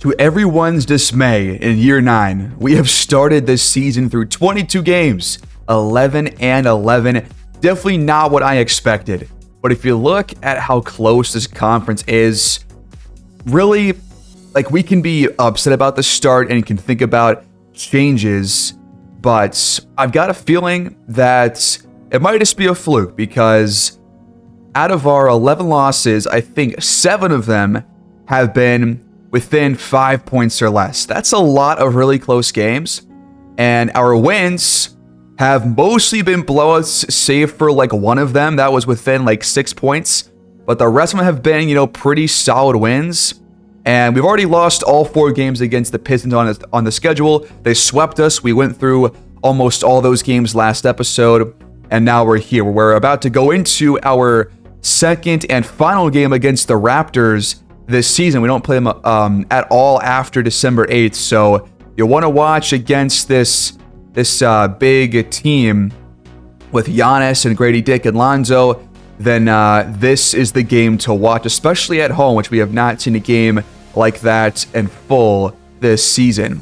To everyone's dismay, in year 9, we have started this season through 22 games, 11-11. Definitely not what I expected. But if you look at how close this conference is, really, like, we can be upset about the start and can think about changes, but I've got a feeling that it might just be a fluke, because out of our 11 losses, I think 7 of them have been within 5 points or less. That's a lot of really close games, and our wins have mostly been blowouts, save for like one of them that was within like 6 points, but the rest of them have been, pretty solid wins. And we've already lost all 4 games against the Pistons on the schedule. They swept us. We went through almost all those games last episode, and now we're here. We're about to go into our second and final game against the Raptors this season. We don't play them at all after December 8th, so you'll want to watch against this big team with Giannis and Grady Dick and Lonzo. Then this is the game to watch, especially at home, which we have not seen a game like that in full this season.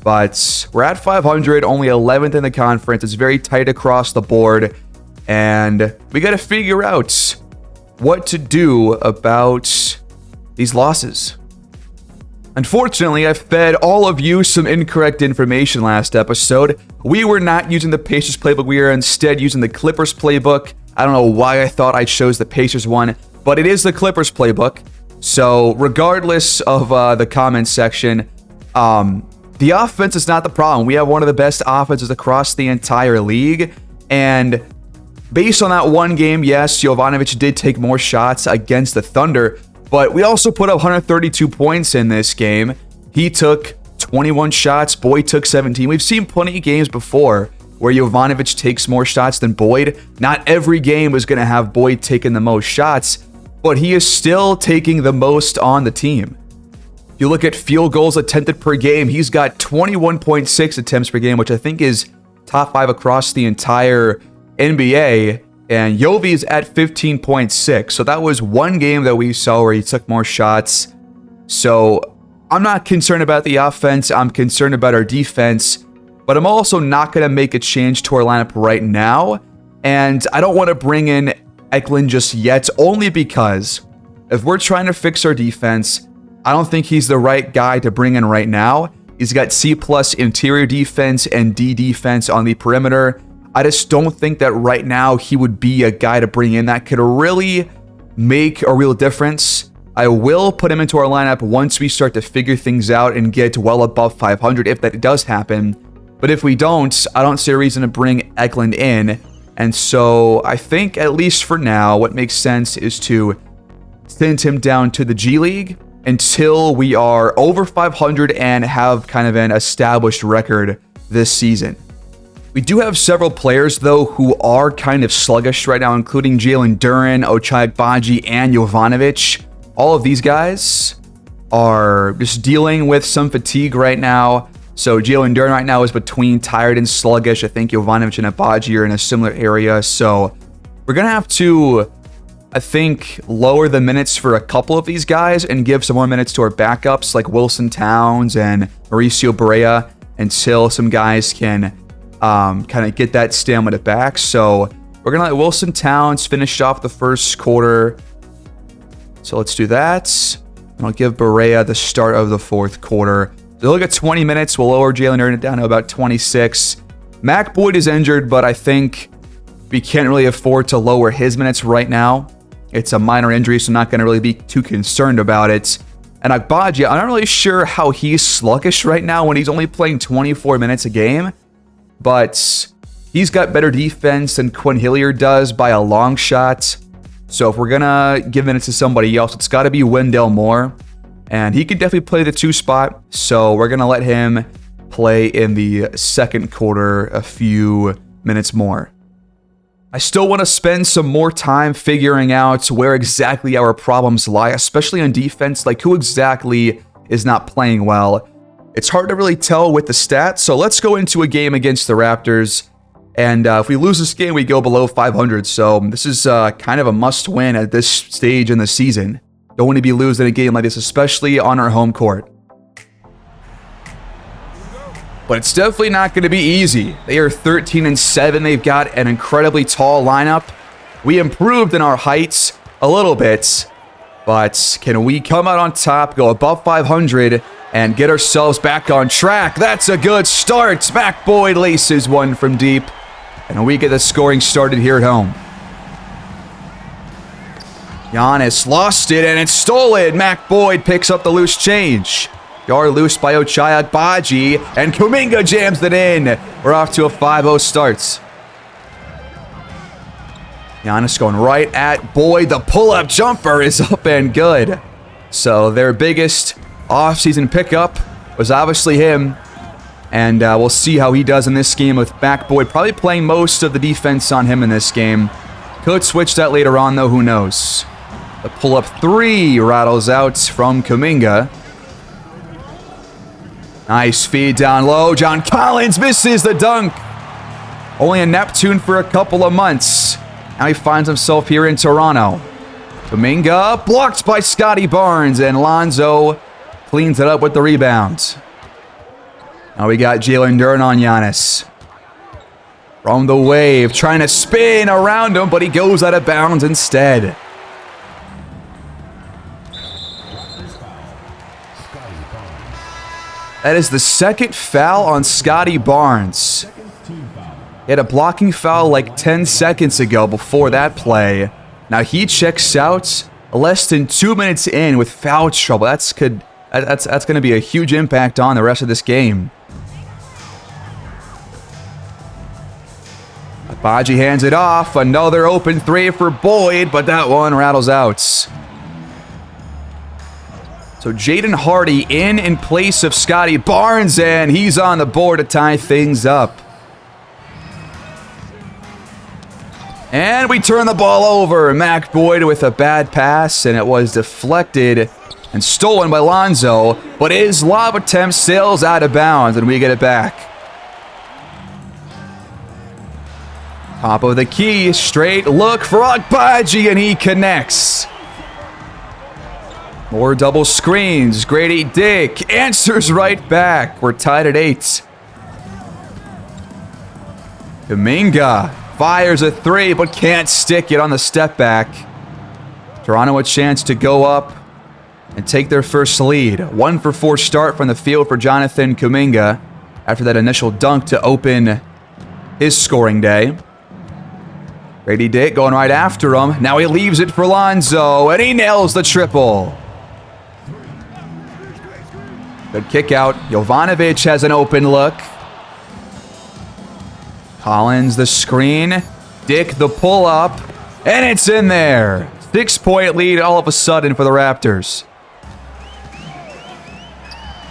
But we're at 500, only 11th in the conference. It's very tight across the board, and we got to figure out what to do about these losses. Unfortunately, I fed all of you some incorrect information last episode. We were not using the Pacers playbook. We are instead using the Clippers playbook. I don't know why I thought I chose the Pacers one, but it is the Clippers playbook. So regardless of the comments section, the offense is not the problem. We have one of the best offenses across the entire league. And based on that one game, yes, Jovanovic did take more shots against the Thunder, but we also put up 132 points in this game. He took 21 shots. Boyd took 17. We've seen plenty of games before where Jovanovic takes more shots than Boyd. Not every game is going to have Boyd taking the most shots, but he is still taking the most on the team. If you look at field goals attempted per game, he's got 21.6 attempts per game, which I think is top 5 across the entire NBA. And Jovi's at 15.6. So that was one game that we saw where he took more shots. So I'm not concerned about the offense. I'm concerned about our defense. But I'm also not going to make a change to our lineup right now. And I don't want to bring in Eklund just yet, only because if we're trying to fix our defense, I don't think he's the right guy to bring in right now. He's got C+ interior defense and D defense on the perimeter. I just don't think that right now he would be a guy to bring in that could really make a real difference. I will put him into our lineup once we start to figure things out and get well above 500, if that does happen. But if we don't, I don't see a reason to bring Eklund in. And so I think, at least for now, what makes sense is to send him down to the G League until we are over 500 and have kind of an established record this season. We do have several players, though, who are kind of sluggish right now, including Jalen Duren, Ochai Agbaji, and Jovanovic. All of these guys are just dealing with some fatigue right now. So Jalen Duren right now is between tired and sluggish. I think Jovanovic and Agbaji are in a similar area. So we're going to have to, I think, lower the minutes for a couple of these guys and give some more minutes to our backups like Wilson Towns and Mauricio Barea until some guys can kind of get that stamina back. So we're going to let Wilson Towns finish off the first quarter. So let's do that. And I'll give Barea the start of the fourth quarter. So look at 20 minutes. We'll lower Jalen Duren down to about 26. Mac Boyd is injured, but I think we can't really afford to lower his minutes right now. It's a minor injury, so I'm not going to really be too concerned about it. And Agbaji, I'm not really sure how he's sluggish right now when he's only playing 24 minutes a game. But he's got better defense than Quinn Hilliard does by a long shot. So if we're going to give minutes to somebody else, it's got to be Wendell Moore. And he could definitely play the 2 spot. So we're going to let him play in the second quarter a few minutes more. I still want to spend some more time figuring out where exactly our problems lie, especially on defense. Like, who exactly is not playing well? It's hard to really tell with the stats. So let's go into a game against the Raptors. And if we lose this game, we go below 500. So this is kind of a must win at this stage in the season. Don't want to be losing a game like this, especially on our home court. but it's definitely not going to be easy. They are 13-7. They've got an incredibly tall lineup. We improved in our heights a little bit, but can we come out on top, go above 500, and get ourselves back on track? That's a good start. Mac Boyd laces one from deep, and we get the scoring started here at home. Giannis lost it, and it's stolen. Mac Boyd picks up the loose change. Yard loose by Ochai Agbaji, and Kuminga jams it in. We're off to a 5-0 start. Giannis going right at Boyd. The pull-up jumper is up and good. So their biggest offseason pickup was obviously him. And we'll see how he does in this game with Mac Boyd probably playing most of the defense on him in this game. Could switch that later on, though. Who knows? The pull-up three rattles out from Kuminga. Nice feed down low. John Collins misses the dunk. Only a Neptune for a couple of months. Now he finds himself here in Toronto. Kuminga blocked by Scotty Barnes, and Lonzo cleans it up with the rebound. Now we got Jalen Duren on Giannis. From the wave, trying to spin around him, but he goes out of bounds instead. That is the second foul on Scotty Barnes. He had a blocking foul like 10 seconds ago before that play. Now he checks out less than 2 minutes in with foul trouble. That's going to be a huge impact on the rest of this game. Agbaji hands it off. Another open three for Boyd, but that one rattles out. So Jaden Hardy in place of Scotty Barnes, and he's on the board to tie things up. And we turn the ball over. Mac Boyd with a bad pass, and it was deflected and stolen by Lonzo, but his lob attempt sails out of bounds, and we get it back. Top of the key, straight look for Agbaji, and he connects. More double screens. Grady Dick answers right back. We're tied at 8. Kuminga fires a three, but can't stick it on the step back. Toronto a chance to go up and take their first lead. 1 for 4 start from the field for Jonathan Kuminga after that initial dunk to open his scoring day. Grady Dick going right after him. Now he leaves it for Lonzo, and he nails the triple. Good kick out. Jovanovic has an open look. Collins the screen. Dick the pull up. And it's in there. 6-point lead all of a sudden for the Raptors.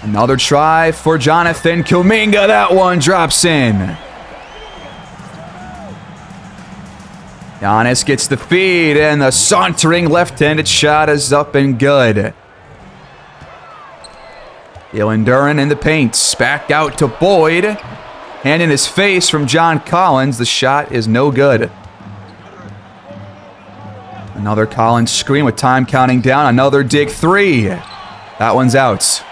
Another try for Jonathan Kuminga. That one drops in. Giannis gets the feed, and the sauntering left-handed shot is up and good. Jalen Duren in the paint. Back out to Boyd. Hand in his face from John Collins. The shot is no good. Another Collins screen with time counting down. Another dig three. That one's out.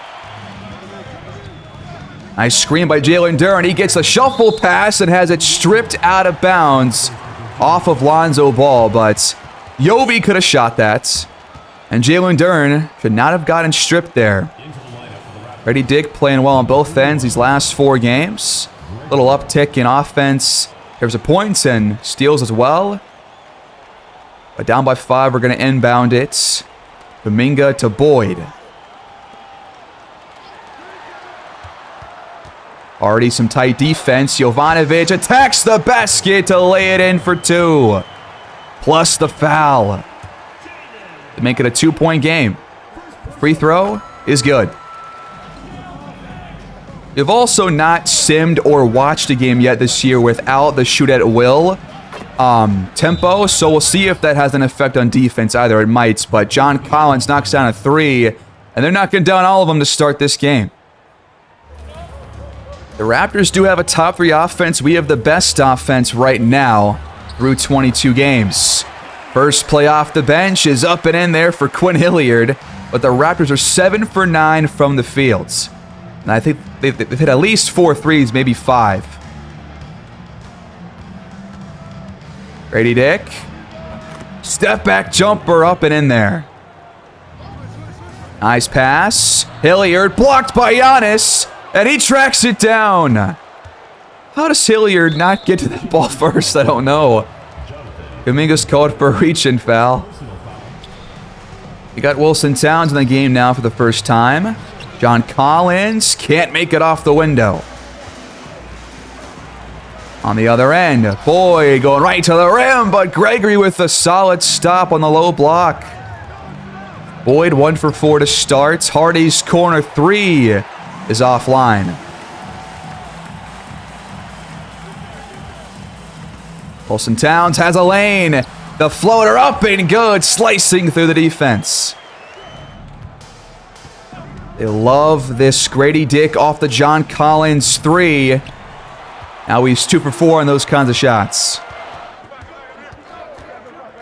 Nice screen by Jalen Duren. He gets a shuffle pass and has it stripped out of bounds off of Lonzo Ball, but Yovi could have shot that. And Jalen Duren could not have gotten stripped there. Grady Dick playing well on both ends these last 4 games. Little uptick in offense. There's a points and steals as well. But down by 5, we're going to inbound it. Kuminga to Boyd. Already some tight defense. Jovanovic attacks the basket to lay it in for 2. Plus the foul. To make it a 2-point game. Free throw is good. We've also not simmed or watched a game yet this year without the shoot at will tempo, so we'll see if that has an effect on defense either. It might, but John Collins knocks down a 3, and they're knocking down all of them to start this game. The Raptors do have a top 3 offense. We have the best offense right now through 22 games. First play off the bench is up and in there for Quinn Hilliard, but the Raptors are 7 for 9 from the fields. And I think they've hit at least 4 threes, maybe 5. Grady Dick. Step back jumper up and in there. Nice pass. Hilliard blocked by Giannis, and he tracks it down. How does Hilliard not get to that ball first? I don't know. Dominguez called for a reach-in foul. We got Wilson Towns in the game now for the first time. John Collins can't make it off the window. On the other end, Boyd going right to the rim, but Gregory with a solid stop on the low block. Boyd 1 for 4 to start. Hardy's corner 3 is offline. Wilson Towns has a lane. The floater up and good, slicing through the defense. They love this Grady Dick off the John Collins 3. Now he's 2 for 4 on those kinds of shots.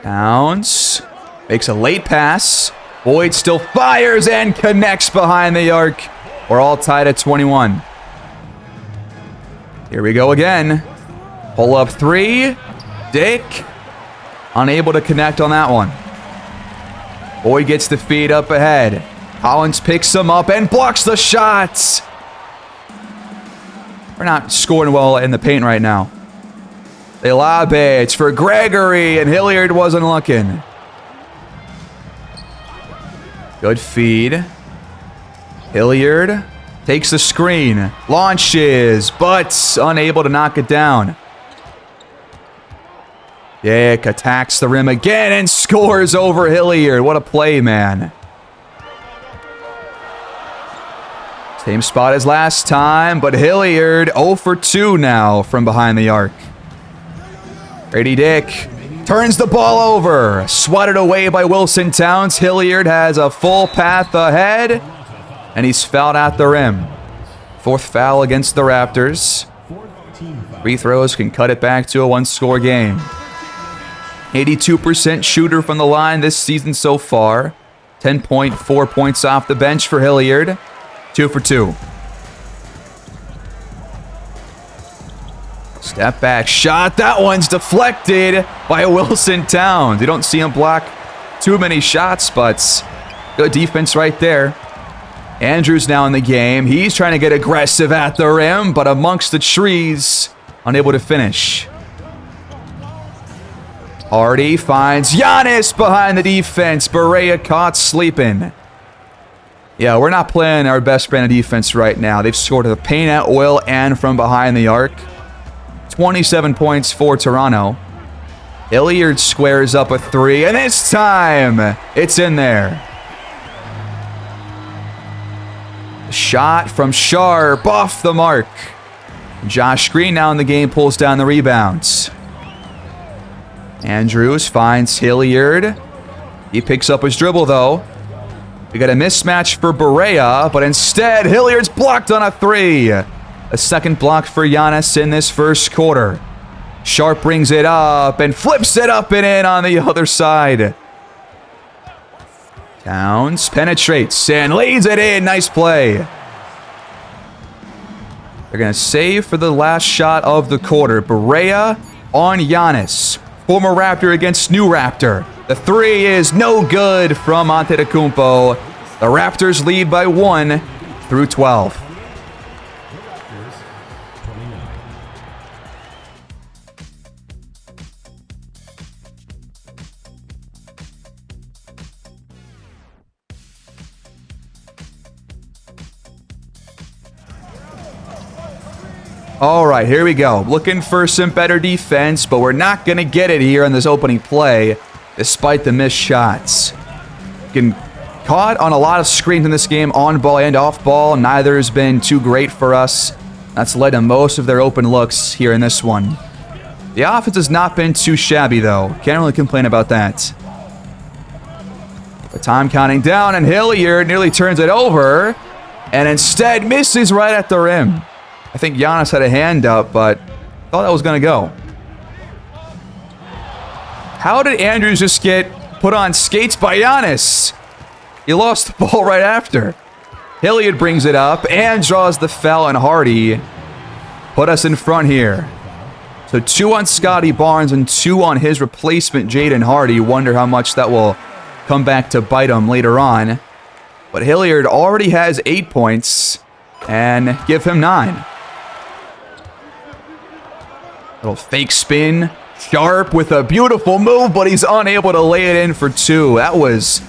Towns makes a late pass. Boyd still fires and connects behind the arc. We're all tied at 21. Here we go again. Pull up 3. Dick unable to connect on that one. Boyd gets the feed up ahead. Collins picks him up and blocks the shots. We're not scoring well in the paint right now. They lob it. It's for Gregory, and Hilliard wasn't looking. Good feed. Hilliard takes the screen, launches, but unable to knock it down. Dick attacks the rim again and scores over Hilliard. What a play, man. Same spot as last time, but Hilliard 0 for 2 now from behind the arc. Grady Dick turns the ball over. Swatted away by Wilson Towns. Hilliard has a full path ahead, and he's fouled at the rim. 4th foul against the Raptors. Free throws can cut it back to a 1-score game. 82% shooter from the line this season so far. 10.4 points off the bench for Hilliard. 2 for 2. Step back shot. That one's deflected by Wilson Towns. You don't see him block too many shots, but good defense right there. Andrews now in the game. He's trying to get aggressive at the rim, but amongst the trees, unable to finish. Hardy finds Giannis behind the defense. Barea caught sleeping. Yeah, we're not playing our best brand of defense right now. They've scored the paint at will and from behind the arc. 27 points for Toronto. Hilliard squares up a 3, and this time, it's in there. Shot from Sharp off the mark. Josh Green now in the game pulls down the rebounds. Andrews finds Hilliard. He picks up his dribble, though. We got a mismatch for Barea, but instead, Hilliard's blocked on a 3. A second block for Giannis in this first quarter. Sharp brings it up and flips it up and in on the other side. Towns penetrates and leads it in. Nice play. They're going to save for the last shot of the quarter. Barea on Giannis. Former Raptor against new Raptor. The 3 is no good from Antetokounmpo. The Raptors lead by 1 through 12. All right, here we go. Looking for some better defense, but we're not going to get it here on this opening play, despite the missed shots. Getting caught on a lot of screens in this game, on ball and off ball. Neither has been too great for us. That's led to most of their open looks here in this one. The offense has not been too shabby, though. Can't really complain about that. The time counting down, and Hilliard nearly turns it over, and instead misses right at the rim. I think Giannis had a hand up, but thought that was going to go. How did Andrews just get put on skates by Giannis? He lost the ball right after. Hilliard brings it up and draws the foul, and Hardy put us in front here. So 2 on Scotty Barnes and 2 on his replacement, Jaden Hardy. Wonder how much that will come back to bite him later on. But Hilliard already has 8 points, and give him 9. Little fake spin. Sharp with a beautiful move, but he's unable to lay it in for 2. That was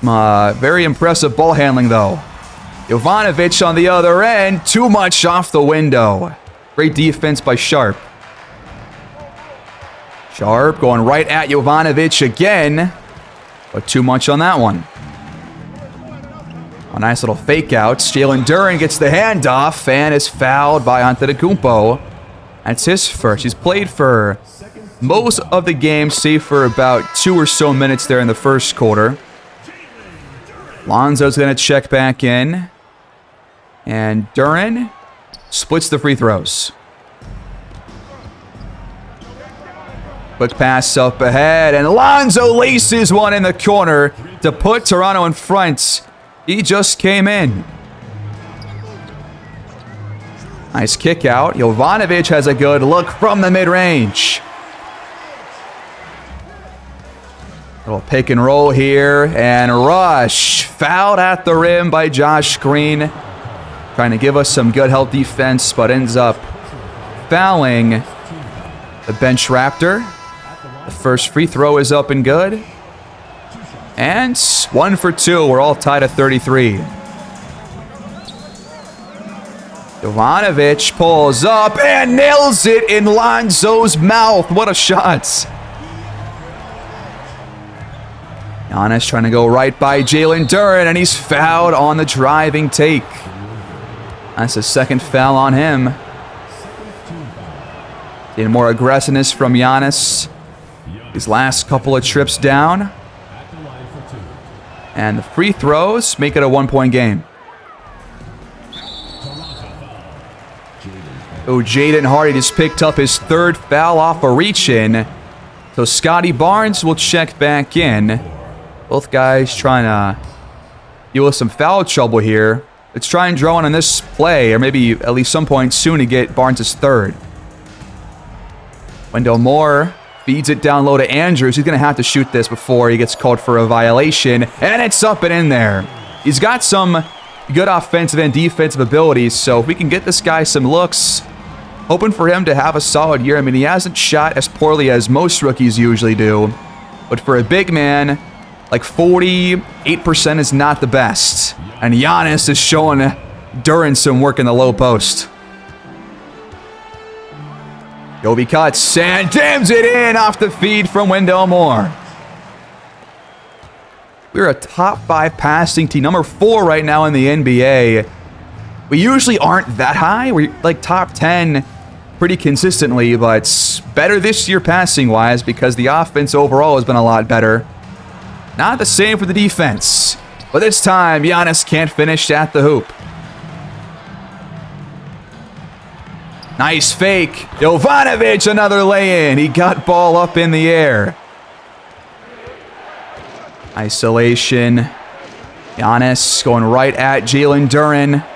very impressive ball handling, though. Jovanovic on the other end. Too much off the window. Great defense by Sharp. Sharp going right at Jovanovic again, but too much on that one. A nice little fake out. Jalen Duren gets the handoff and is fouled by Antetokounmpo. That's his first. He's played for most of the game, save for about 2 or so minutes there in the first quarter. Lonzo's going to check back in. And Duren splits the free throws. Quick pass up ahead, and Lonzo laces one in the corner to put Toronto in front. He just came in. Nice kick out. Jovanovic has a good look from the mid-range. Little pick and roll here, and Rush fouled at the rim by Josh Green. Trying to give us some good help defense, but ends up fouling the bench Raptor. The first free throw is up and good. And 1 for 2. We're all tied at 33. Jovanovic pulls up and nails it in Lonzo's mouth. What a shot. Giannis trying to go right by Jalen Duren, and he's fouled on the driving take. That's the second foul on him. Seeing more aggressiveness from Giannis. His last couple of trips down. And the free throws make it a 1-point game. Oh, Jaden Hardy just picked up his 3rd foul off a reach-in. So Scotty Barnes will check back in. Both guys trying to deal with some foul trouble here. Let's try and draw on this play, or maybe at least some point soon to get Barnes' 3rd. Wendell Moore feeds it down low to Andrews. He's going to have to shoot this before he gets called for a violation. And it's up and in there. He's got some good offensive and defensive abilities, so if we can get this guy some looks, hoping for him to have a solid year. I mean, he hasn't shot as poorly as most rookies usually do. But for a big man, like 48% is not the best. And Giannis is showing Duren some work in the low post. Jovi cuts and jams it in off the feed from Wendell Moore. We're a top 5 passing team, number 4 right now in the NBA. We usually aren't that high. We're like top 10 pretty consistently, but better this year passing-wise because the offense overall has been a lot better. Not the same for the defense, but this time Giannis can't finish at the hoop. Nice fake. Jovanovic, another lay-in. He got ball up in the air. Isolation. Giannis going right at Jalen Duren,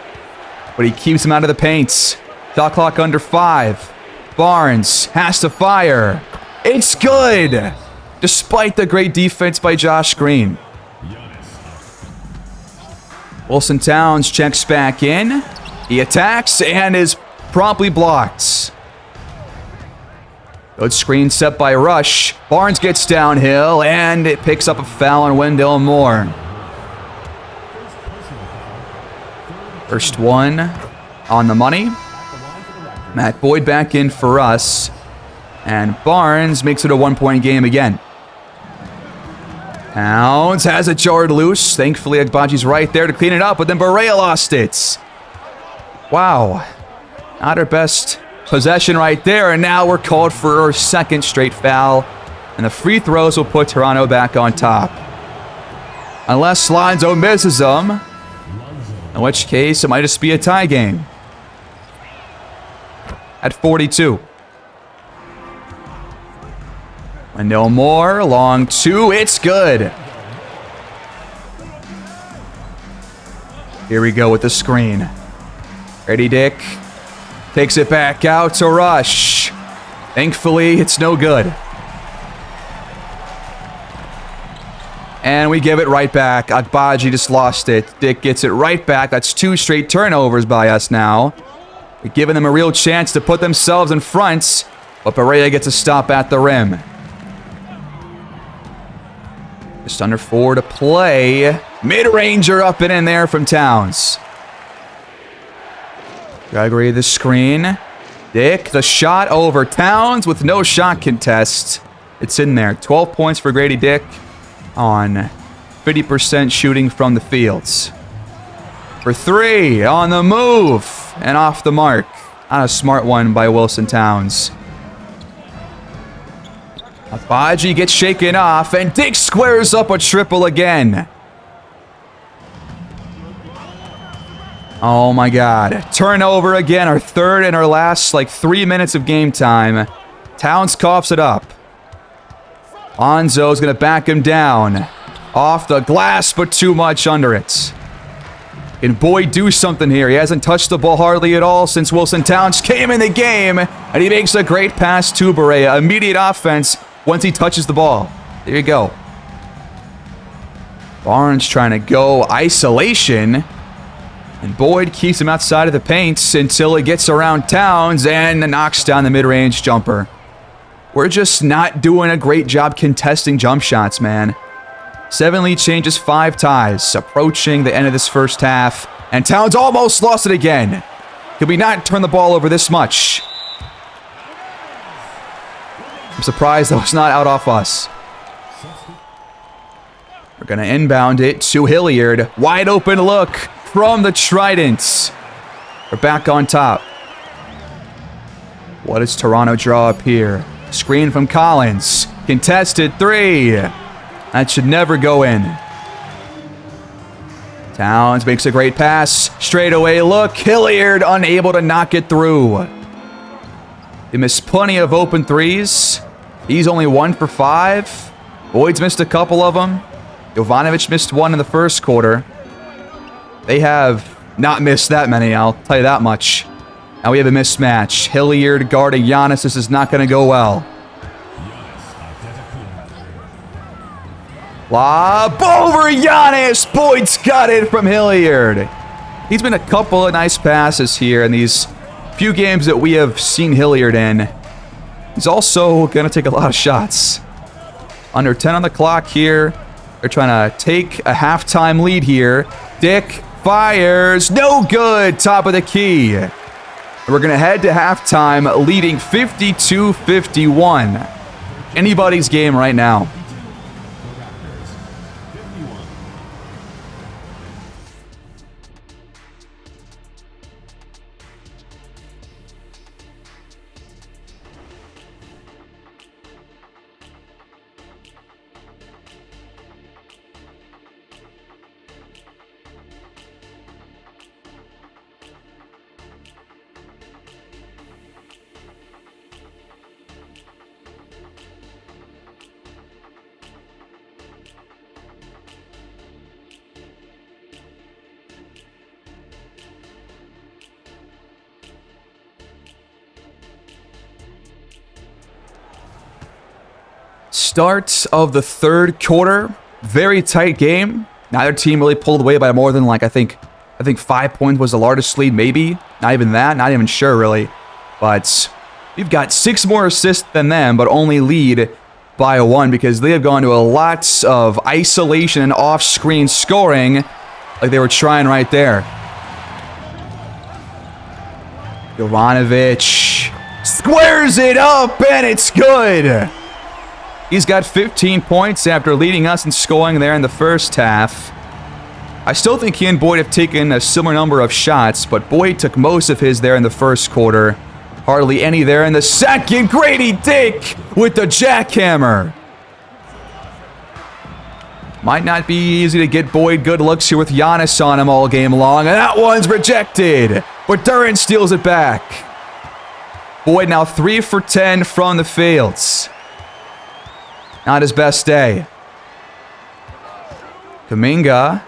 but he keeps him out of the paint. Shot clock under 5. Barnes has to fire. It's good, despite the great defense by Josh Green. Wilson Towns checks back in. He attacks and is promptly blocked. Good screen set by Rush. Barnes gets downhill and it picks up a foul on Wendell Moore. First one on the money. Matt Boyd back in for us. And Barnes makes it a 1-point game again. Towns has it jarred loose. Thankfully, Agbaji's right there to clean it up, but then Barea lost it. Wow. Not our best possession right there, and now we're called for our 2nd straight foul. And the free throws will put Toronto back on top. Unless Lonzo misses them, in which case it might just be a tie game. At 42. Wendell Moore, long 2, it's good. Here we go with the screen. Ready, Dick. Takes it back out to Rush. Thankfully, it's no good. And we give it right back. Agbaji just lost it. Dick gets it right back. That's 2 straight turnovers by us now. We're giving them a real chance to put themselves in front, but Barea gets a stop at the rim. Just under 4 to play. Mid-ranger up and in there from Towns. Gregory the screen. Dick, the shot over Towns with no shot contest. It's in there. 12 points for Grady Dick on 50% shooting from the fields. For 3, on the move, and off the mark. Not a smart one by Wilson Towns. Agbaji gets shaken off, and Dick squares up a triple again. Oh my God. Turnover again, our third and our last, 3 minutes of game time. Towns coughs it up. Lonzo's going to back him down. Off the glass, but too much under it. Can Boyd do something here? He hasn't touched the ball hardly at all since Wilson Towns came in the game. And he makes a great pass to Barea. Immediate offense once he touches the ball. There you go. Barnes trying to go isolation. And Boyd keeps him outside of the paint until he gets around Towns and knocks down the mid-range jumper. We're just not doing a great job contesting jump shots, man. 7 lead changes, 5 ties. Approaching the end of this first half. And Towns almost lost it again. Could we not turn the ball over this much? I'm surprised that was not out off us. We're going to inbound it to Hilliard. Wide open look from the Tridents. We're back on top. What does Toronto draw up here? Screen from Collins. Contested 3. That should never go in. Towns makes a great pass. Straightaway look. Hilliard unable to knock it through. He missed plenty of open threes. He's only 1 for 5. Boyd's missed a couple of them. Jovanovic missed 1 in the first quarter. They have not missed that many, I'll tell you that much. Now we have a mismatch. Hilliard guarding Giannis. This is not going to go well. Lob over Giannis. Boyd's got it from Hilliard. He's been a couple of nice passes here in these few games that we have seen Hilliard in. He's also going to take a lot of shots. Under 10 on the clock here. They're trying to take a halftime lead here. Dick fires. No good. Top of the key. We're going to head to halftime leading 52-51. Anybody's game right now. Start of the third quarter. Very tight game. Neither team really pulled away by more than I think 5 points was the largest lead, maybe. Not even that. Not even sure, really. But we've got 6 more assists than them, but only lead by 1 because they have gone to a lot of isolation and off-screen scoring like they were trying right there. Jovanovic squares it up, and it's good. He's got 15 points after leading us in scoring there in the first half. I still think he and Boyd have taken a similar number of shots, but Boyd took most of his there in the first quarter. Hardly any there in the second. Grady Dick with the jackhammer. Might not be easy to get Boyd good looks here with Giannis on him all game long, and that one's rejected. But Duran steals it back. Boyd now 3 for 10 from the fields. Not his best day. Kuminga.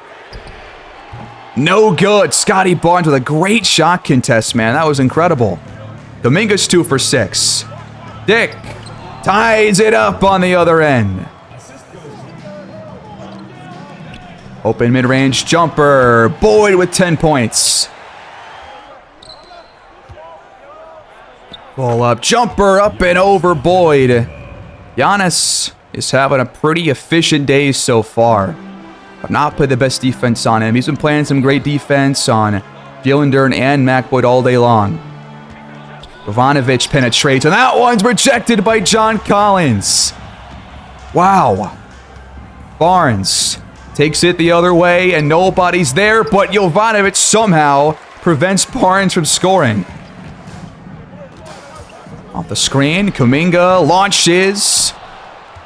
No good. Scotty Barnes with a great shot contest, man. That was incredible. Dominguez 2 for 6. Dick ties it up on the other end. Open mid-range jumper. Boyd with 10 points. Ball up. Jumper up and over Boyd. Giannis is having a pretty efficient day so far. I've not played the best defense on him. He's been playing some great defense on Jalen Duren and Mac Boyd all day long. Jovanovic penetrates, and that one's rejected by John Collins. Wow. Barnes takes it the other way, and nobody's there, but Jovanovic somehow prevents Barnes from scoring. Off the screen, Kuminga launches,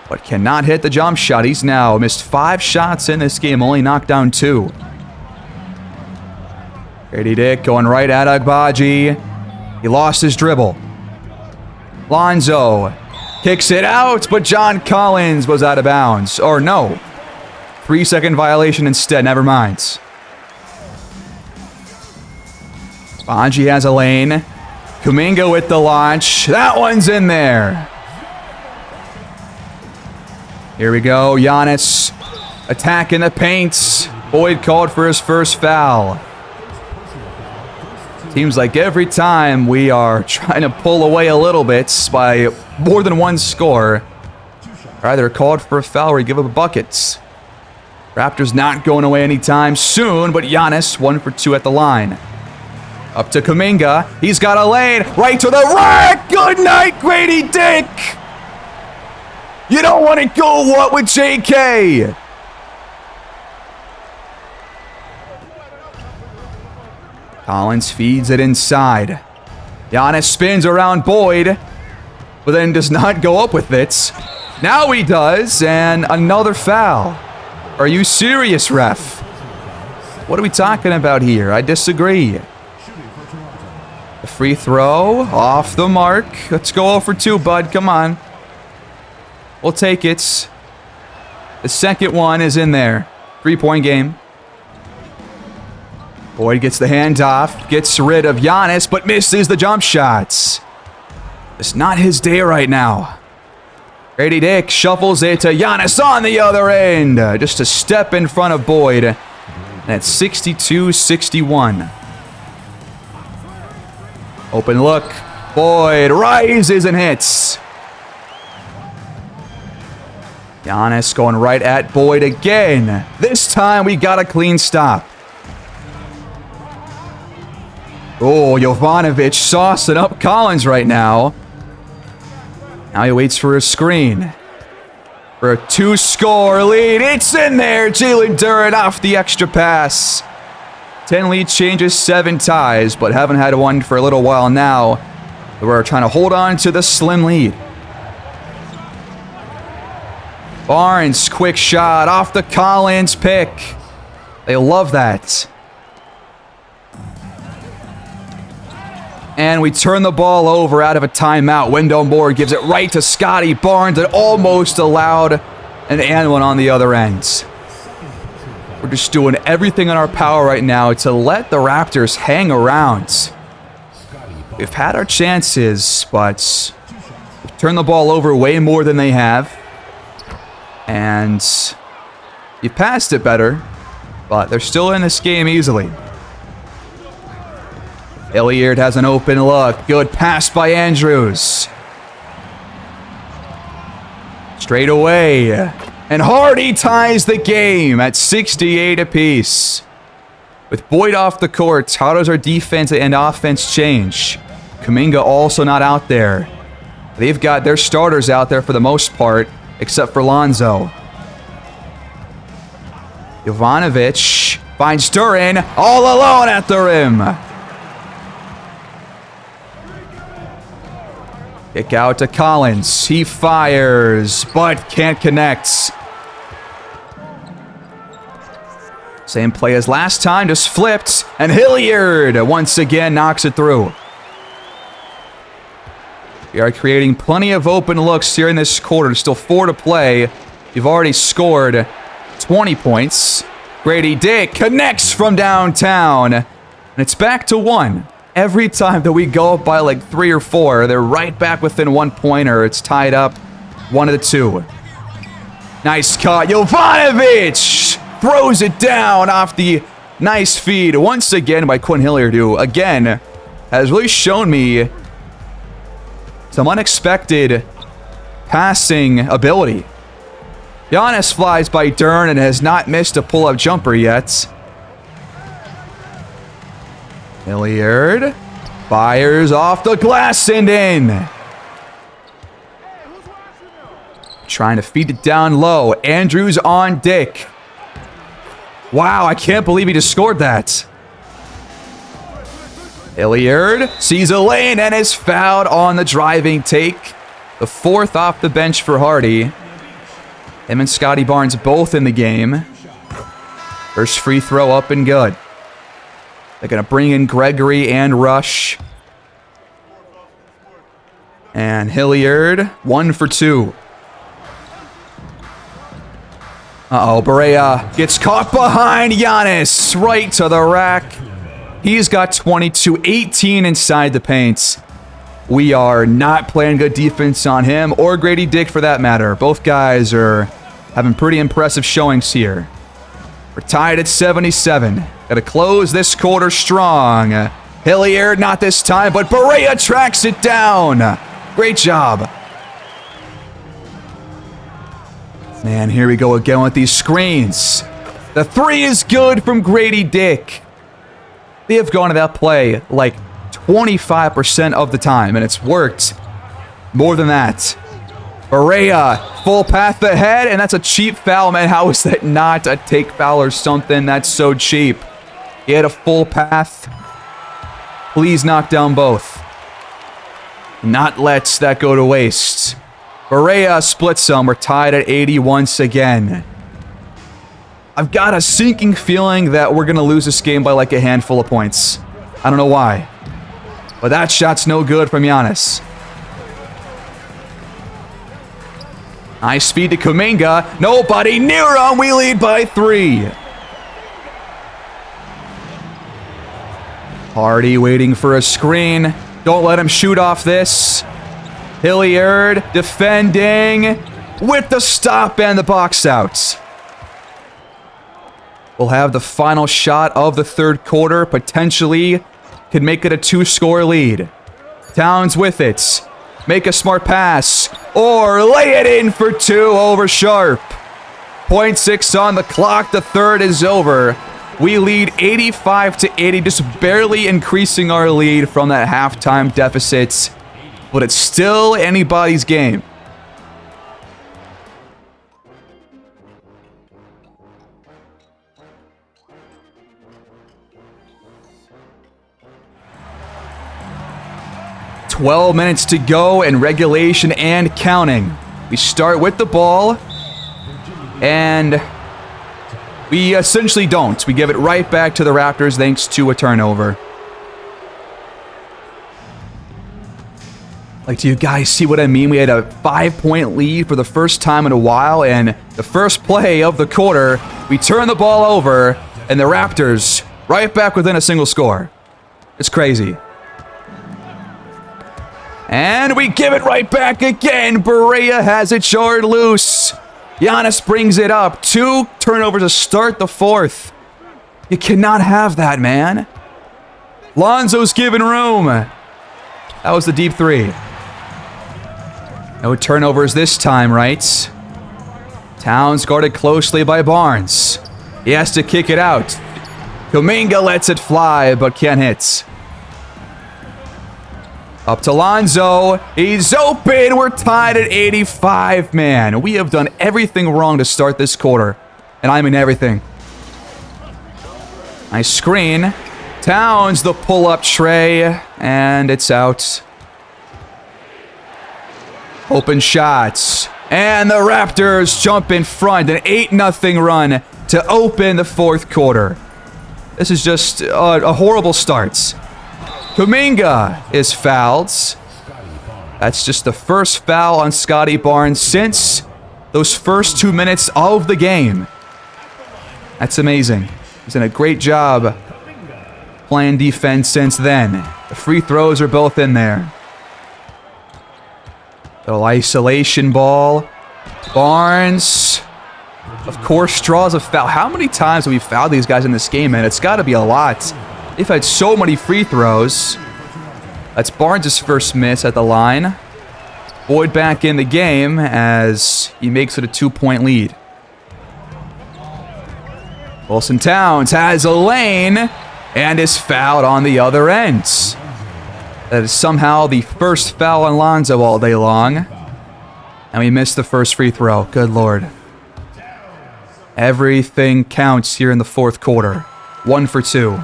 but cannot hit the jump shot. He's now missed 5 shots in this game, only knocked down 2. Grady Dick going right at Agbaji. He lost his dribble. Lonzo kicks it out, but John Collins was out of bounds. Or no. 3-second violation instead, never mind. Agbaji has a lane. Kuminga with the launch. That one's in there. Here we go. Giannis attacking the paint. Boyd called for his first foul. Seems like every time we are trying to pull away a little bit by more than one score, we're either called for a foul or we give up buckets. Raptors not going away anytime soon, but Giannis 1 for 2 at the line. Up to Kuminga. He's got a lane right to the rack. Good night, Grady Dick. You don't want to go what with JK? Collins feeds it inside. Giannis spins around Boyd, but then does not go up with it. Now he does, and another foul. Are you serious, ref? What are we talking about here? I disagree. The free throw, off the mark. Let's go 0 for 2, bud. Come on. We'll take it. The second one is in there. 3-point game. Boyd gets the handoff, gets rid of Giannis, but misses the jump shots. It's not his day right now. Grady Dick shuffles it to Giannis on the other end. Just a step in front of Boyd. And it's 62-61. Open look. Boyd rises and hits. Giannis going right at Boyd again. This time we got a clean stop. Oh, Jovanovic saucing up Collins right now. Now he waits for a screen. For a 2-score lead. It's in there. Jalen Duren off the extra pass. 10 lead changes, 7 ties, but haven't had one for a little while now. We're trying to hold on to the slim lead. Barnes, quick shot off the Collins pick. They love that. And we turn the ball over out of a timeout. Wendell Moore gives it right to Scotty Barnes that almost allowed an and one on the other end. We're just doing everything in our power right now to let the Raptors hang around. We've had our chances, but we've turned the ball over way more than they have. And you passed it better, but they're still in this game easily. Hilliard has an open look. Good pass by Andrews. Straight away. And Hardy ties the game at 68 apiece. With Boyd off the court, how does our defense and offense change? Kuminga also not out there. They've got their starters out there for the most part, except for Lonzo. Jovanovic finds Duren all alone at the rim. Kick out to Collins. He fires, but can't connect. Same play as last time, just flipped, and Hilliard once again knocks it through. We are creating plenty of open looks here in this quarter. Still 4 to play. You've already scored 20 points. Grady Dick connects from downtown. And it's back to 1. Every time that we go up by like 3 or 4, they're right back within 1 point, or it's tied up 1 of the 2. Nice cut. Jovanovic throws it down off the nice feed once again by Quinn Hilliard, who again has really shown me some unexpected passing ability. Giannis flies by Dern and has not missed a pull-up jumper yet. Hilliard fires off the glass and in. Trying to feed it down low. Andrews on Dick. Wow, I can't believe he just scored that. Hilliard sees a lane and is fouled on the driving take. The 4th off the bench for Hardy. Him and Scotty Barnes both in the game. First free throw up and good. They're going to bring in Gregory and Rush. And Hilliard, 1 for 2. Uh-oh, Barea gets caught behind Giannis. Right to the rack. He's got 22, 18 inside the paint. We are not playing good defense on him, or Grady Dick for that matter. Both guys are having pretty impressive showings here. We're tied at 77. Got to close this quarter strong. Hilliard, not this time, but Barea tracks it down. Great job. Man, here we go again with these screens. The 3 is good from Grady Dick. They have gone to that play like 25% of the time, and it's worked more than that. Barea, full path ahead, and that's a cheap foul, man. How is that not a take foul or something? That's so cheap. He had a full path. Please knock down both. Not let that go to waste. Barea splits them. We're tied at 80 once again. I've got a sinking feeling that we're going to lose this game by like a handful of points. I don't know why. But that shot's no good from Giannis. Nice speed to Kuminga. Nobody near him. We lead by 3. Hardy waiting for a screen. Don't let him shoot off this. Hilliard defending with the stop and the box out. We'll have the final shot of the 3rd quarter. Potentially could make it a 2-score lead. Towns with it. Make a smart pass. Or lay it in for 2 over Sharp. 0.6 on the clock. The 3rd is over. We lead 85-80, just barely increasing our lead from that halftime deficit. But it's still anybody's game. "12 minutes to go in regulation and counting. We start with the ball, and we essentially don't. We give it right back to the Raptors thanks to a turnover. Like, do you guys see what I mean? We had a 5-point lead for the first time in a while, and the first play of the quarter, we turn the ball over, and the Raptors right back within a single score. It's crazy. And we give it right back again. Barea has it jarred loose. Giannis brings it up. 2 turnovers to start the 4th. You cannot have that, man. Lonzo's giving room. That was the deep 3. No turnovers this time, right? Towns guarded closely by Barnes. He has to kick it out. Kuminga lets it fly, but can't hit. Up to Lonzo. He's open. We're tied at 85, man. We have done everything wrong to start this quarter. And I mean everything. Nice screen. Towns, the pull-up tray. And it's out. Open shots. And the Raptors jump in front. An 8-0 run to open the 4th quarter. This is just a horrible start. Kuminga is fouled. That's just the first foul on Scotty Barnes since those first 2 minutes of the game. That's amazing. He's done a great job playing defense since then. The free throws are both in there. Little isolation ball. Barnes, of course, draws a foul. How many times have we fouled these guys in this game, man? It's got to be a lot. They've had so many free throws. That's Barnes' first miss at the line. Boyd back in the game as he makes it a 2-point lead. Wilson Towns has a lane and is fouled on the other end. That is somehow the first foul on Lonzo all day long. And we missed the first free throw. Good Lord. Everything counts here in the fourth quarter. 1 for 2.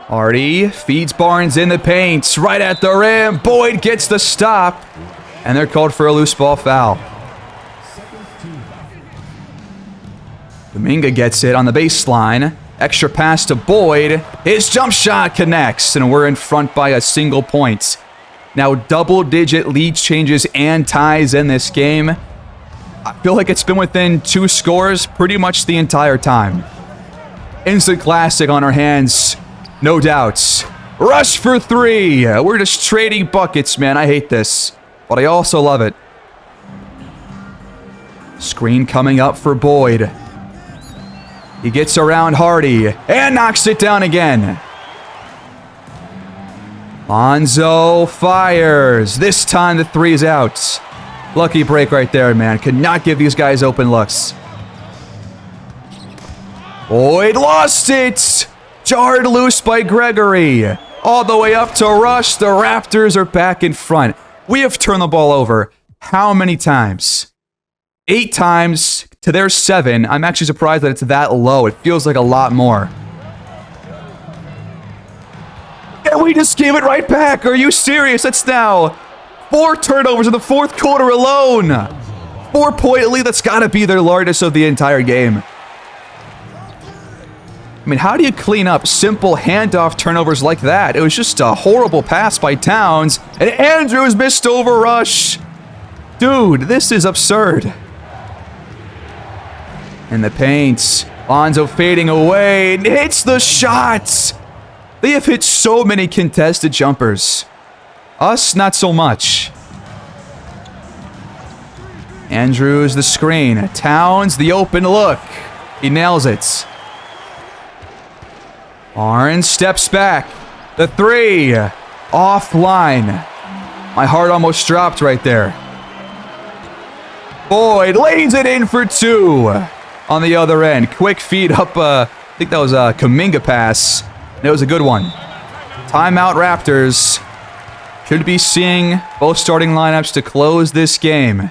Hardy feeds Barnes in the paint. Right at the rim. Boyd gets the stop. And they're called for a loose ball foul. Kuminga gets it on the baseline. Extra pass to Boyd. His jump shot connects. And we're in front by a single point. Now double-digit lead changes and ties in this game. I feel like it's been within 2 scores pretty much the entire time. Instant classic on our hands. No doubts. Rush for 3. We're just trading buckets, man. I hate this. But I also love it. Screen coming up for Boyd. He gets around Hardy and knocks it down again. Lonzo fires. This time the 3 is out. Lucky break right there, man. Could not give these guys open looks. Boyd lost it. Jarred loose by Gregory. All the way up to Rush. The Raptors are back in front. We have turned the ball over how many times? 8 times to their 7. I'm actually surprised that it's that low. It feels like a lot more. And we just gave it right back. Are you serious? That's now 4 turnovers in the fourth quarter alone. 4-point lead. That's got to be their largest of the entire game. I mean, how do you clean up simple handoff turnovers like that? It was just a horrible pass by Towns. And Andrews missed over Rush. Dude, this is absurd. In the paint. Lonzo fading away. And hits the shots. They have hit so many contested jumpers. Us, not so much. Andrews, the screen. Towns, the open look. He nails it. Barnes steps back. The 3. Offline. My heart almost dropped right there. Boyd lays it in for 2. On the other end. Quick feed up. I think that was a Kuminga pass. It was a good one. Timeout Raptors. Should be seeing both starting lineups to close this game.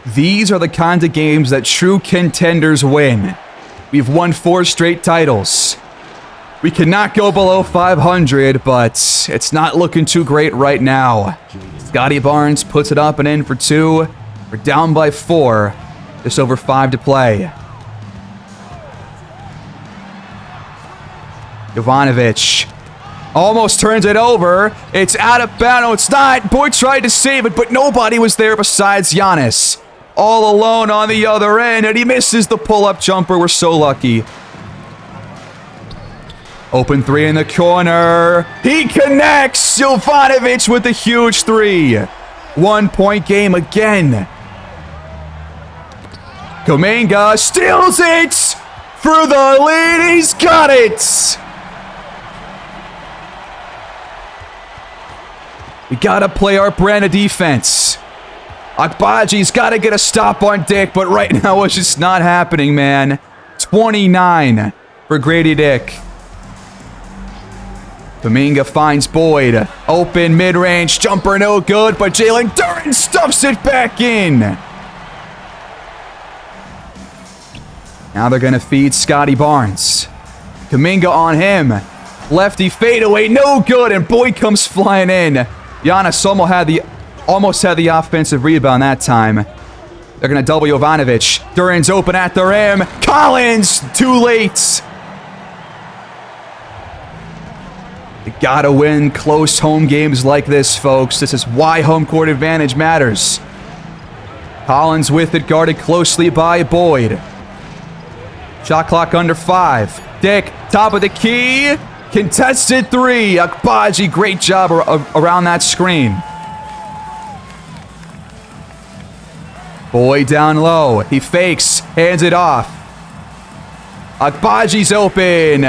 These are the kinds of games that true contenders win. We've won 4 straight titles. We cannot go below 500, but it's not looking too great right now. Scotty Barnes puts it up and in for 2. We're down by 4. Just over 5 to play. Jovanovic almost turns it over. It's out of bounds. No, it's not. Boyd tried to save it, but nobody was there besides Giannis. All alone on the other end, and he misses the pull-up jumper. We're so lucky. Open 3 in the corner. He connects. Jovanovic with the huge 3. 1-point game again. Kuminga steals it for the lead. He's got it. We gotta play our brand of defense. Agbaji's gotta get a stop on Dick, but right now it's just not happening, man. 29 for Grady Dick. Kuminga finds Boyd. Open mid-range jumper, no good, but Jalen Duren stuffs it back in. Now they're gonna feed Scotty Barnes. Kuminga on him. Lefty fadeaway, no good, and Boyd comes flying in. Giannis almost had the offensive rebound that time. They're going to double Jovanovic. Duren's open at the rim. Collins, too late. You got to win close home games like this, folks. This is why home court advantage matters. Collins with it, guarded closely by Boyd. Shot clock under 5. Dick, top of the key. Contested 3. Agbaji, great job around that screen. Boyd down low. He fakes, hands it off. Agbaji's open.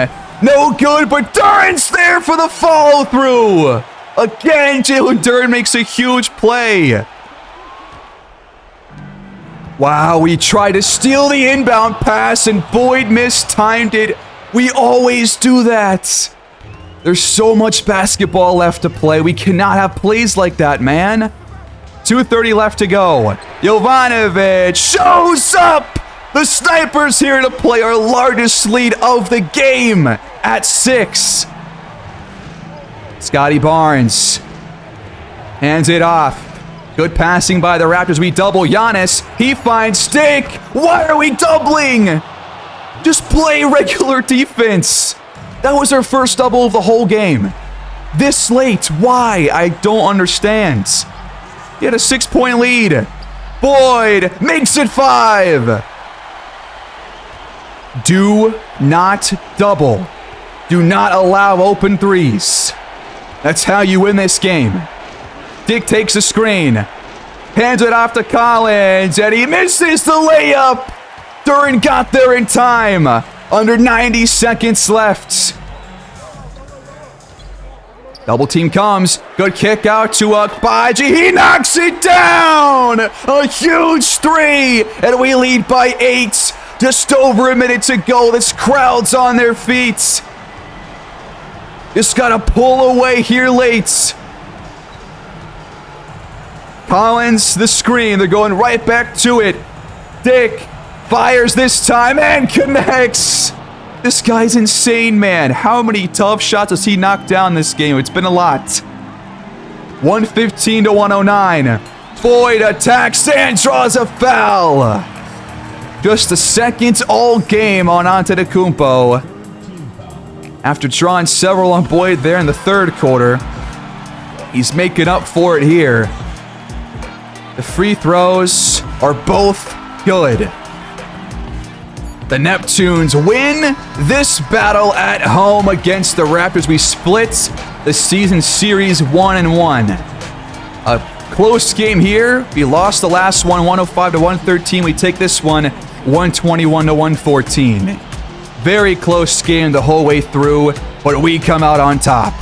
No good, but Duran's there for the follow-through. Again, Jalen Duran makes a huge play. Wow, we tried to steal the inbound pass and Boyd mistimed it. We always do that. There's so much basketball left to play. We cannot have plays like that, man. 2:30 left to go. Jovanovic shows up. The Snipers here to play our largest lead of the game at 6. Scotty Barnes hands it off. Good passing by the Raptors. We double Giannis. He finds Dick. Why are we doubling? Just play regular defense. That was our first double of the whole game. This late, why? I don't understand. He had a 6-point lead. Boyd makes it 5. Do not double. Do not allow open threes. That's how you win this game. Dick takes a screen. Hands it off to Collins, and he misses the layup. Duran got there in time. Under 90 seconds left. Double team comes. Good kick out to Agbaji. He knocks it down. A huge 3. And we lead by 8. Just over a minute to go. This crowd's on their feet. Just got to pull away here late. Collins, the screen. They're going right back to it. Dick fires this time and connects. This guy's insane, man. How many tough shots has he knocked down this game? It's been a lot. 115 to 109. Boyd attacks and draws a foul. Just a second all game on Antetokounmpo. After drawing several on Boyd there in the third quarter, he's making up for it here. The free throws are both good. The Neptunes win this battle at home against the Raptors. We split the season series 1-1. A close game here. We lost the last one 105 to 113. We take this one 121 to 114. Very close game the whole way through, but we come out on top.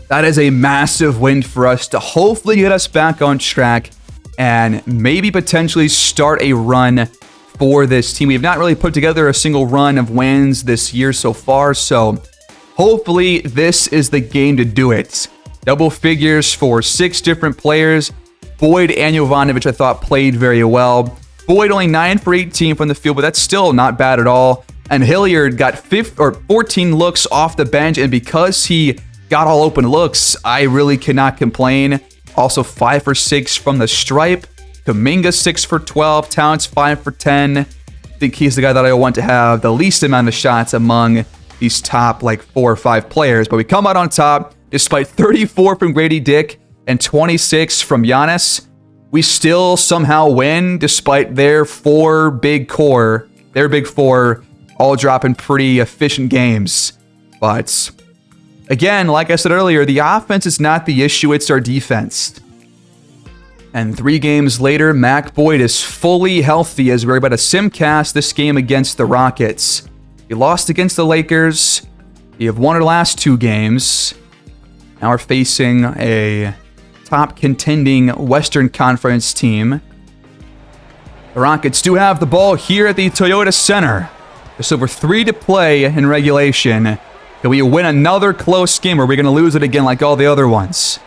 That is a massive win for us to hopefully get us back on track and maybe potentially start a run for this team. We have not really put together a single run of wins this year so far, so hopefully this is the game to do it. Double figures for 6 different players. Boyd and Jovanovic, I thought, played very well. Boyd only 9 for 18 from the field, but that's still not bad at all. And Hilliard got 14 looks off the bench, and because he got all open looks, I really cannot complain. Also 5 for 6 from the stripe. Kuminga 6 for 12. Towns 5 for 10. I think he's the guy that I want to have the least amount of shots among these top 4 or 5 players. But we come out on top despite 34 from Grady Dick and 26 from Giannis. We still somehow win despite their big four all dropping pretty efficient games. But again, like I said earlier, the offense is not the issue, it's our defense. And 3 games later, Mac Boyd is fully healthy as we're about to simcast this game against the Rockets. We lost against the Lakers. We have won our last 2 games. Now we're facing a top contending Western Conference team. The Rockets do have the ball here at the Toyota Center. Just over 3 to play in regulation. Can we win another close game, or are we going to lose it again like all the other ones?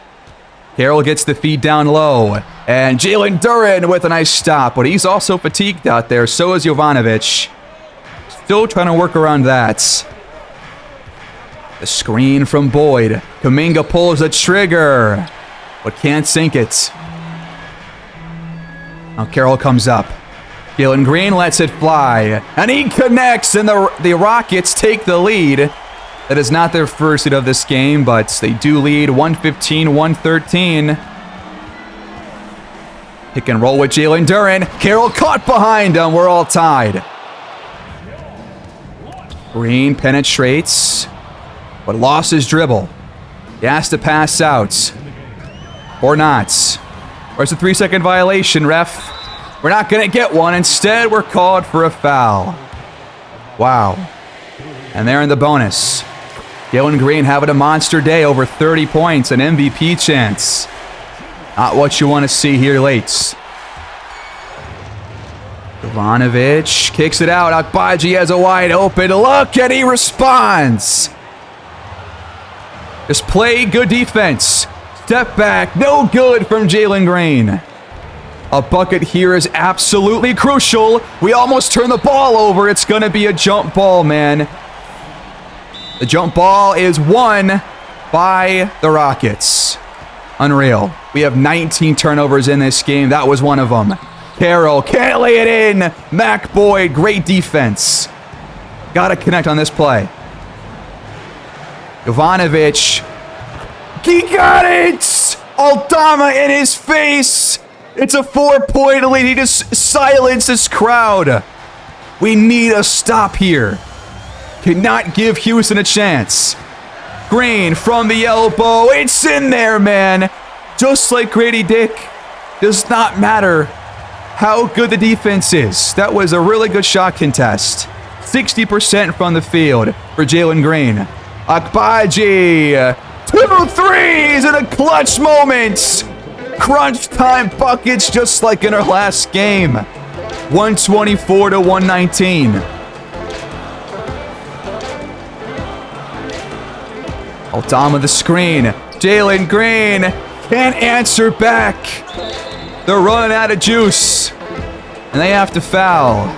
Carroll gets the feed down low. And Jalen Duran with a nice stop, but he's also fatigued out there. So is Jovanovic. still trying to work around that. The screen from Boyd. Kuminga pulls the trigger, but can't sink it. Now Carroll comes up. Jalen Green lets it fly, and he connects, and the Rockets take the lead. That is not their first lead of this game, but they do lead 115-113. Pick and roll with Jalen Duren. Carroll caught behind him. We're all tied. Green penetrates, but lost his dribble. He has to pass out. Or not. Where's the 3-second violation, ref? We're not going to get one. Instead, we're called for a foul. Wow. And they're in the bonus. Jalen Green having a monster day, over 30 points, an MVP chance. Not what you want to see here late. Jovanovic kicks it out. Agbaji has a wide open look, and he responds. Just play good defense. Step back. No good from Jalen Green. A bucket here is absolutely crucial. We almost turn the ball over. It's going to be a jump ball, man. The jump ball is won by the Rockets. Unreal. We have 19 turnovers in this game. That was one of them. Carroll can't lay it in. Mac Boyd, great defense. Got to connect on this play. Jovanovic. He got it! Aldama in his face. It's a 4-point lead. He just silenced this crowd. We need a stop here. Cannot give Houston a chance. Green from the elbow. It's in there, man. Just like Grady Dick. Does not matter how good the defense is. That was a really good shot contest. 60% from the field for Jalen Green. Agbaji. 2 threes in a clutch moment. Crunch time buckets just like in our last game. 124-119. Aldama the screen. Jalen Green can't answer back. They're running out of juice. And they have to foul.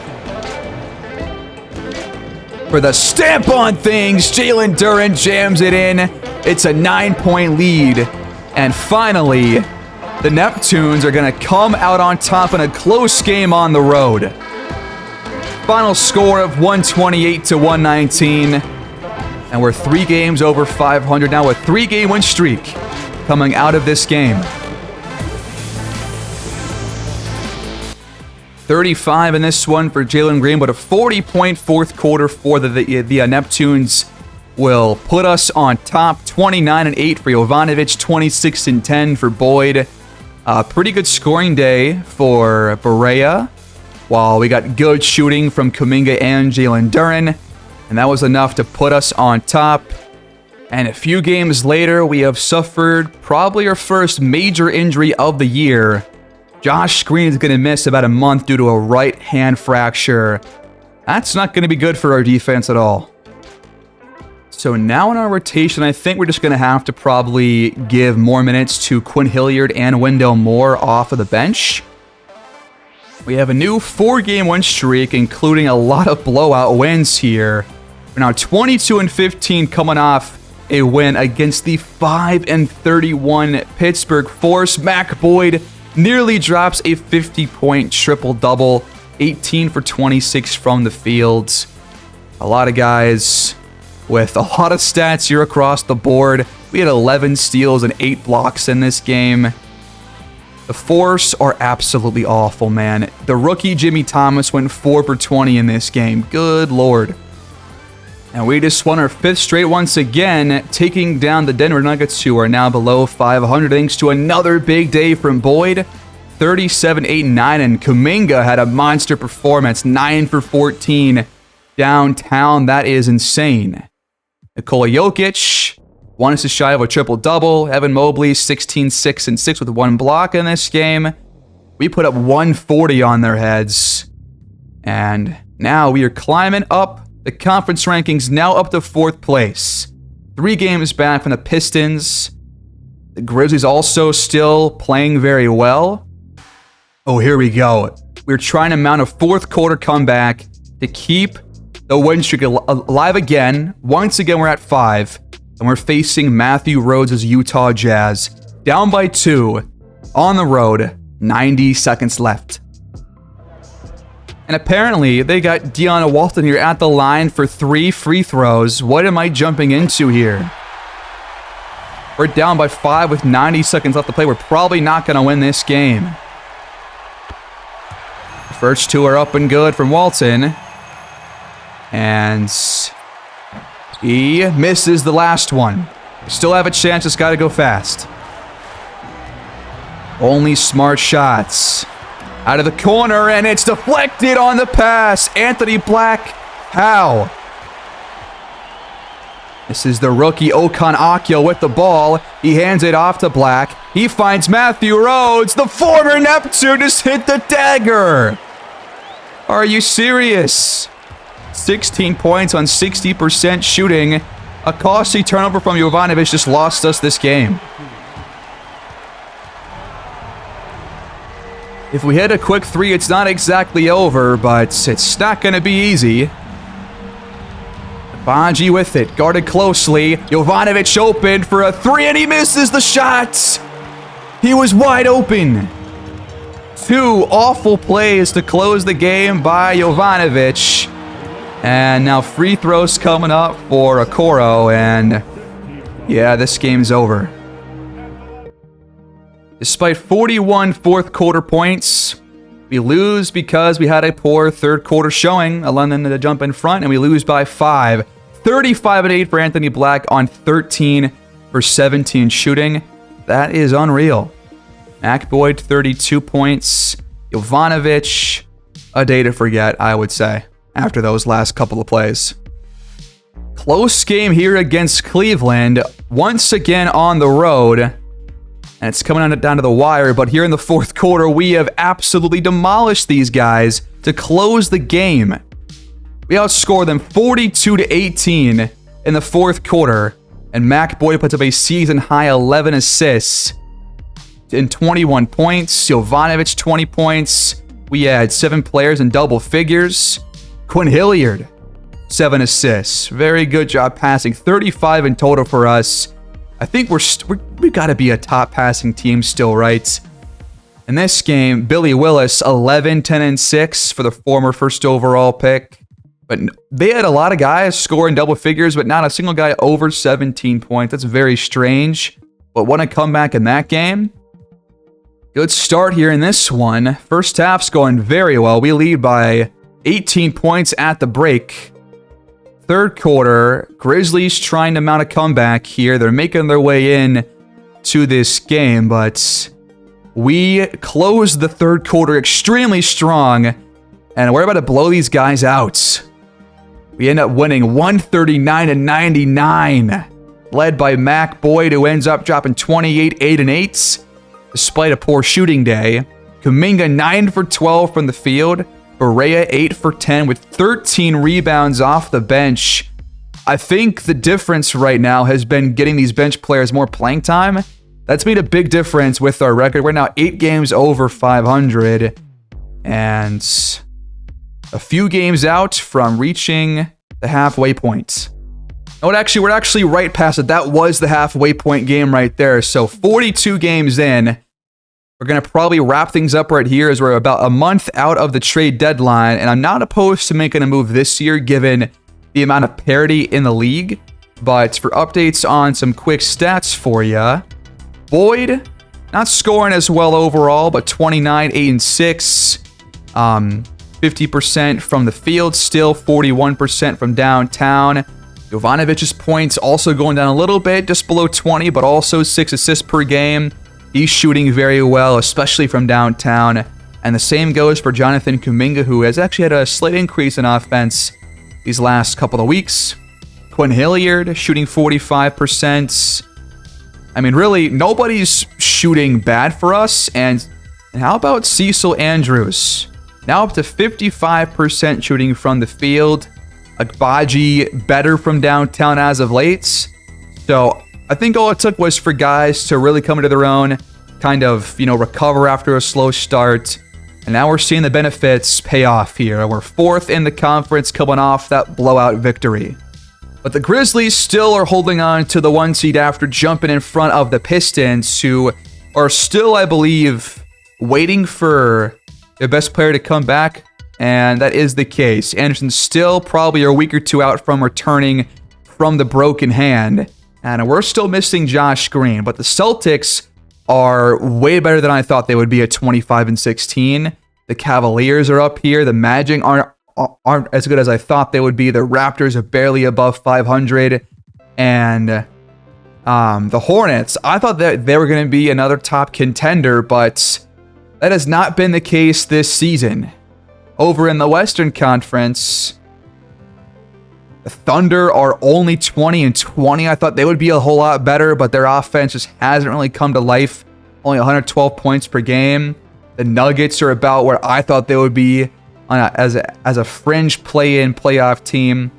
For the stamp on things, Jalen Duren jams it in. It's a 9-point lead. And finally, the Neptunes are going to come out on top in a close game on the road. Final score of 128-119. And we're 3 games over 500 now, a 3-game win streak coming out of this game. 35 in this one for Jalen Green, but a 40-point fourth quarter for the Neptunes will put us on top. 29-8 for Jovanovic, 26-10 for Boyd. Pretty good scoring day for Barea, while we got good shooting from Kuminga and Jalen Duren, and that was enough to put us on top. And a few games later, we have suffered probably our first major injury of the year. Josh Green is going to miss about a month due to a right hand fracture. That's not going to be good for our defense at all. So now in our rotation, I think we're just going to have to probably give more minutes to Quinn Hilliard and Wendell Moore off of the bench. We have a new 4-game win streak, including a lot of blowout wins here. We're now 22-15 coming off a win against the 5-31 Pittsburgh Force. Mac Boyd nearly drops a 50-point triple-double, 18 for 26 from the field. A lot of guys with a lot of stats here across the board. We had 11 steals and 8 blocks in this game. The Force are absolutely awful, man. The rookie Jimmy Thomas went 4 for 20 in this game. Good Lord. And we just won our 5th straight once again, taking down the Denver Nuggets, who are now below 500, thanks to another big day from Boyd. 37, 8, 9, and Kuminga had a monster performance, 9 for 14 downtown. That is insane. Nikola Jokic, 1 assist shy of a triple-double. Evan Mobley, 16, 6, and 6 with 1 block in this game. We put up 140 on their heads. And now we are climbing up the conference rankings, now up to 4th place. 3 games back from the Pistons. The Grizzlies also still playing very well. Oh, here we go. We're trying to mount a 4th quarter comeback to keep The win streak alive again. Once again, we're at 5. And we're facing Matthew Rhodes' Utah Jazz. Down by 2. On the road. 90 seconds left. And apparently, they got Deanna Walton here at the line for 3 free throws. What am I jumping into here? We're down by 5 with 90 seconds left to play. We're probably not going to win this game. First 2 are up and good from Walton. And he misses the last one. Still have a chance, just got to go fast. Only smart shots. Out of the corner, and it's deflected on the pass. Anthony Black, how? This is the rookie Okan Akio with the ball. He hands it off to Black. He finds Matthew Rhodes. The former Neptune just hit the dagger. Are you serious? 16 points on 60% shooting. A costly turnover from Jovanovic just lost us this game. If we hit a quick 3, it's not exactly over, but it's not going to be easy. Baji with it, guarded closely. Jovanovic open for a 3, and he misses the shots. He was wide open. 2 awful plays to close the game by Jovanovic. And now free throws coming up for Okoro, and yeah, this game's over. Despite 41 fourth quarter points, we lose because we had a poor third quarter showing, allowing them to jump in front, and we lose by 5. 35-8 for Anthony Black on 13 for 17 shooting. That is unreal. Mac Boyd, 32 points. Jovanovic, a day to forget, I would say, after those last couple of plays. Close game here against Cleveland, once again on the road. And it's coming down to the wire, but here in the fourth quarter, we have absolutely demolished these guys to close the game. We outscored them 42-18 in the fourth quarter, and Mac Boyd puts up a season-high 11 assists and 21 points. Jovanovic, 20 points. We had 7 players in double figures. Quinn Hilliard, 7 assists. Very good job passing. 35 in total for us. I think we've got to be a top passing team still, right? In this game, Billy Willis, 11, 10, and 6 for the former first overall pick. But they had a lot of guys scoring double figures, but not a single guy over 17 points. That's very strange. But what a comeback in that game. Good start here in this one. First half's going very well. We lead by 18 points at the break. Third quarter, Grizzlies trying to mount a comeback here. They're making their way in to this game, but we closed the third quarter extremely strong, and we're about to blow these guys out. We end up winning 139-99, led by Mac Boyd, who ends up dropping 28, 8, and 8, despite a poor shooting day. Kuminga, 9 for 12 from the field. Barea, 8 for 10 with 13 rebounds off the bench. I think the difference right now has been getting these bench players more playing time. That's made a big difference with our record. We're now 8 games over 500 and a few games out from reaching the halfway point. Oh, we're actually right past it. That was the halfway point game right there. So 42 games in. We're going to probably wrap things up right here as we're about a month out of the trade deadline, and I'm not opposed to making a move this year given the amount of parity in the league. But for updates on some quick stats for you, Boyd, not scoring as well overall, but 29, 8, and 6. 50% from the field, still 41% from downtown. Jovanovic's points also going down a little bit, just below 20, but also 6 assists per game. He's shooting very well, especially from downtown. And the same goes for Jonathan Kuminga, who has actually had a slight increase in offense these last couple of weeks. Quinn Hilliard shooting 45%. I mean, really, nobody's shooting bad for us. And how about Cecil Andrews? Now up to 55% shooting from the field. Agbaji better from downtown as of late. So I think all it took was for guys to really come into their own, kind of, recover after a slow start. And now we're seeing the benefits pay off here. We're 4th in the conference coming off that blowout victory. But the Grizzlies still are holding on to the 1 seed after jumping in front of the Pistons, who are still, I believe, waiting for their best player to come back. And that is the case. Anderson's still probably a week or 2 out from returning from the broken hand. And we're still missing Josh Green. But the Celtics are way better than I thought they would be at 25-16. The Cavaliers are up here. The Magic aren't as good as I thought they would be. The Raptors are barely above 500. And the Hornets, I thought that they were going to be another top contender, but that has not been the case this season. Over in the Western Conference, the Thunder are only 20-20. I thought they would be a whole lot better, but their offense just hasn't really come to life. Only 112 points per game. The Nuggets are about where I thought they would be as a fringe play-in playoff team.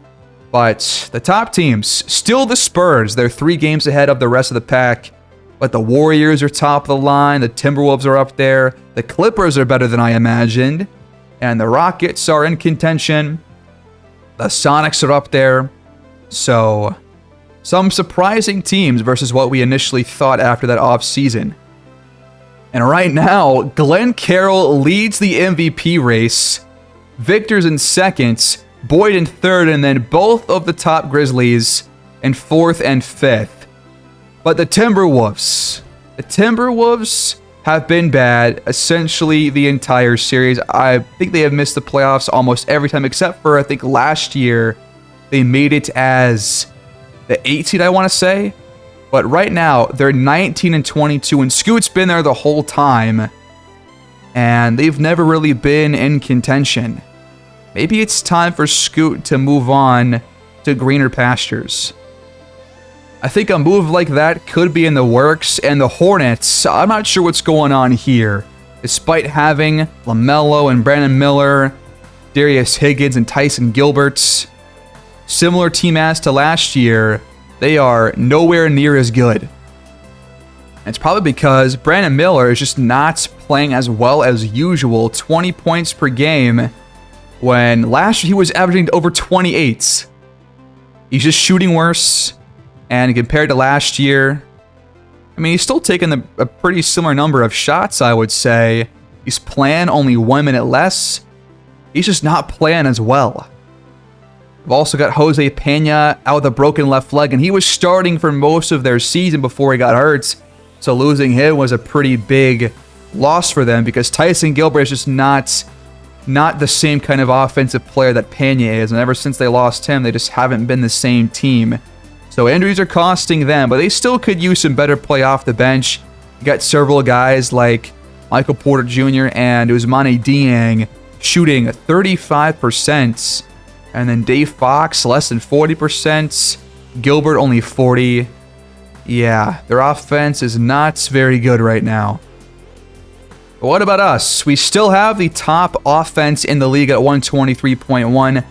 But the top teams, still the Spurs. They're 3 games ahead of the rest of the pack. But the Warriors are top of the line. The Timberwolves are up there. The Clippers are better than I imagined. And the Rockets are in contention. The Sonics are up there. So, some surprising teams versus what we initially thought after that offseason. And right now, Glenn Carroll leads the MVP race. Victor's in 2nd. Boyd in 3rd. And then both of the top Grizzlies in 4th and 5th. But the Timberwolves have been bad essentially the entire series. I think they have missed the playoffs almost every time, except for I think last year they made it as the 8 seed, I want to say. But right now they're 19-22, and Scoot's been there the whole time, and they've never really been in contention. Maybe it's time for Scoot to move on to greener pastures. I think a move like that could be in the works, and the Hornets, I'm not sure what's going on here. Despite having LaMelo and Brandon Miller, Darius Higgins and Tyson Gilbert, similar team as to last year, they are nowhere near as good. And it's probably because Brandon Miller is just not playing as well as usual, 20 points per game, when last year he was averaging over 28. He's just shooting worse. And compared to last year, I mean, he's still taking a pretty similar number of shots, I would say. He's playing only 1 minute less. He's just not playing as well. We've also got Jose Pena out with a broken left leg, and he was starting for most of their season before he got hurt. So losing him was a pretty big loss for them, because Tyson Gilbert is just not the same kind of offensive player that Pena is. And ever since they lost him, they just haven't been the same team. So injuries are costing them, but they still could use some better play off the bench. You got several guys like Michael Porter Jr. and Ousmane Dieng shooting 35%. And then Dave Fox, less than 40%. Gilbert, only 40%. Yeah, their offense is not very good right now. But what about us? We still have the top offense in the league at 123.1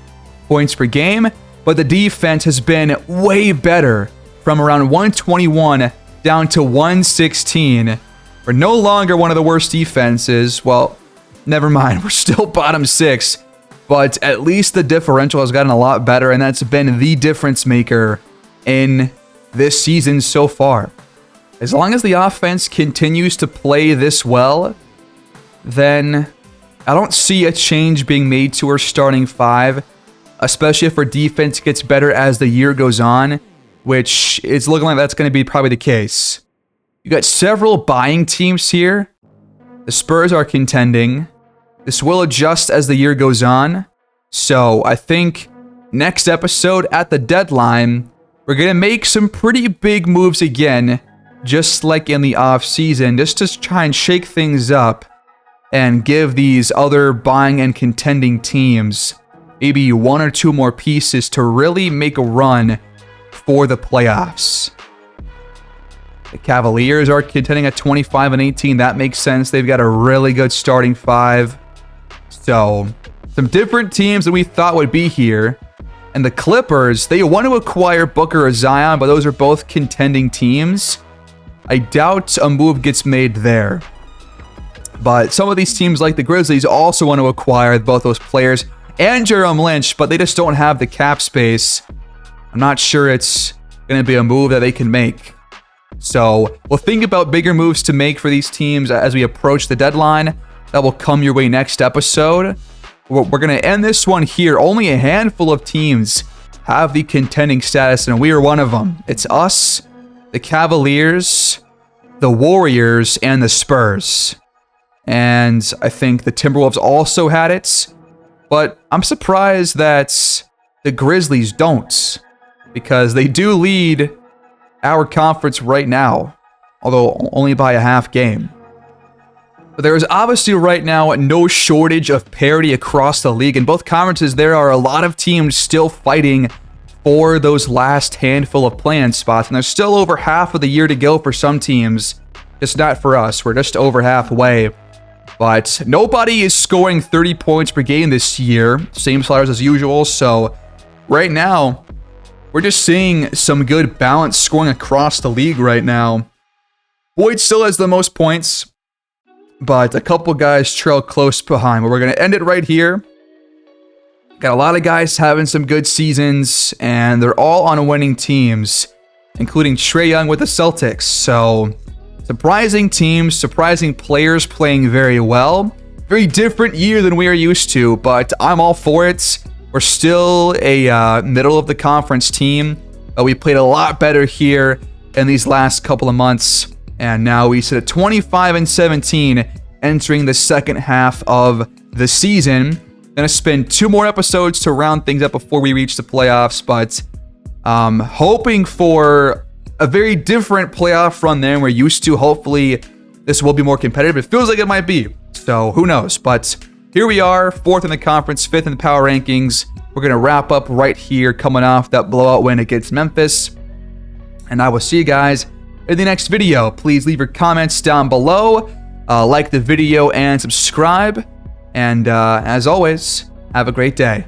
points per game. But the defense has been way better, from around 121 down to 116. We're no longer one of the worst defenses. Well, never mind. We're still bottom 6. But at least the differential has gotten a lot better, and that's been the difference maker in this season so far. As long as the offense continues to play this well, then I don't see a change being made to our starting 5. Especially if our defense gets better as the year goes on, which is looking like that's going to be probably the case. You got several buying teams here. The Spurs are contending. This will adjust as the year goes on. So I think next episode at the deadline, we're going to make some pretty big moves again, just like in the off season, just to try and shake things up and give these other buying and contending teams maybe 1 or 2 more pieces to really make a run for the playoffs. The Cavaliers are contending at 25-18. That makes sense. They've got a really good starting 5. So, some different teams that we thought would be here. And the Clippers, they want to acquire Booker or Zion, but those are both contending teams. I doubt a move gets made there. But some of these teams like the Grizzlies also want to acquire both those players and Jerome Lynch, but they just don't have the cap space. I'm not sure it's going to be a move that they can make. So we'll think about bigger moves to make for these teams as we approach the deadline. That will come your way next episode. We're going to end this one here. Only a handful of teams have the contending status, and we are one of them. It's us, the Cavaliers, the Warriors, and the Spurs. And I think the Timberwolves also had it. But I'm surprised that the Grizzlies don't, because they do lead our conference right now, although only by a half game. But there is obviously right now no shortage of parity across the league. In both conferences, there are a lot of teams still fighting for those last handful of play-in spots, and there's still over half of the year to go for some teams, just not for us. We're just over halfway. But nobody is scoring 30 points per game this year. Same starters as usual. So right now, we're just seeing some good balance scoring across the league right now. Boyd still has the most points, but a couple guys trail close behind. But we're going to end it right here. Got a lot of guys having some good seasons, and they're all on winning teams, including Trae Young with the Celtics. So surprising teams, surprising players playing very well. Very different year than we are used to, but I'm all for it. We're still a middle of the conference team, but we played a lot better here in these last couple of months. And now we sit at 25-17 entering the second half of the season. Gonna spend 2 more episodes to round things up before we reach the playoffs, but hoping for a very different playoff run than we're used to. Hopefully this will be more competitive. It feels like it might be, so who knows. But here we are, 4th in the conference, 5th in the power rankings. We're going to wrap up right here coming off that blowout win against Memphis. And I will see you guys in the next video. Please leave your comments down below, like the video, and subscribe. And as always, have a great day.